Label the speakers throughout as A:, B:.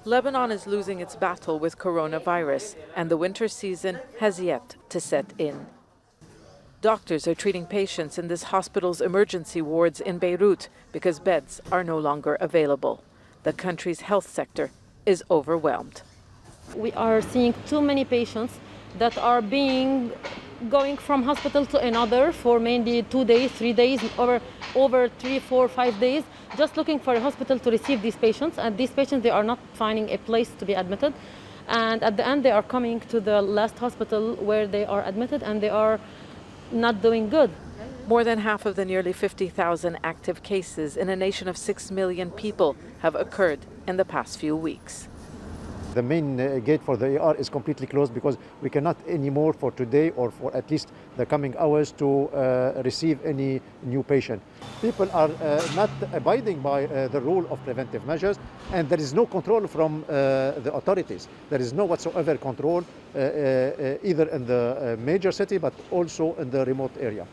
A: Lebanon is losing its battle with coronavirus, and the winter season has yet to set in. Doctors are treating patients in this hospital's emergency wards in Beirut because beds are no longer available. The country's health sector is overwhelmed.
B: We are seeing too many patients that are going from hospital to another for mainly 2 days, 3 days, over 3, 4, 5 days, just looking for a hospital to receive these patients. And these patients, they are not finding a place to be admitted. And at the end, they are coming to the last hospital where they are admitted, and they are not doing good.
A: More than half of the nearly 50,000 active cases in a nation of 6 million people have occurred in the past few weeks.
C: The main gate for the ER is completely closed because we cannot anymore for today or for at least the coming hours to receive any new patient. People are not abiding by the rule of preventive measures, and there is no control from the authorities. There is no whatsoever control either in the major city but also in the remote area.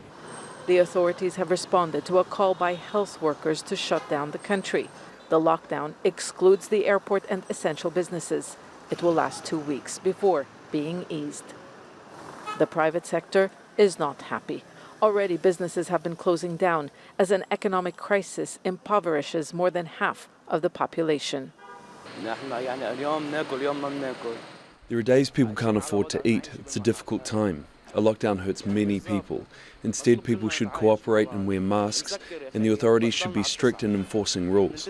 A: The authorities have responded to a call by health workers to shut down the country. The lockdown excludes the airport and essential businesses. It will last 2 weeks before being eased. The private sector is not happy. Already businesses have been closing down as an economic crisis impoverishes more than half of the population.
D: There are days people can't afford to eat. It's a difficult time. A lockdown hurts many people. Instead, people should cooperate and wear masks, and the authorities should be strict in enforcing rules.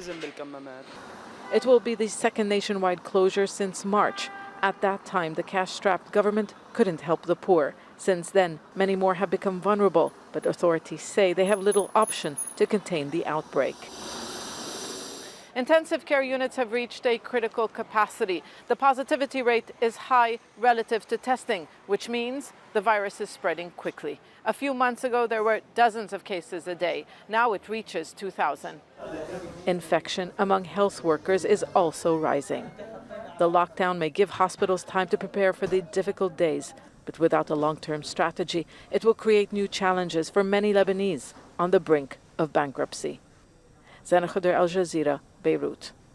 A: It will be the second nationwide closure since March. At that time, the cash-strapped government couldn't help the poor. Since then, many more have become vulnerable, but authorities say they have little option to contain the outbreak. Intensive care units have reached a critical capacity. The positivity rate is high relative to testing, which means the virus is spreading quickly. A few months ago, there were dozens of cases a day. Now it reaches 2,000. Infection among health workers is also rising. The lockdown may give hospitals time to prepare for the difficult days, but without a long-term strategy, it will create new challenges for many Lebanese on the brink of bankruptcy. Zeina, Khodr, Jazeera, Beirut.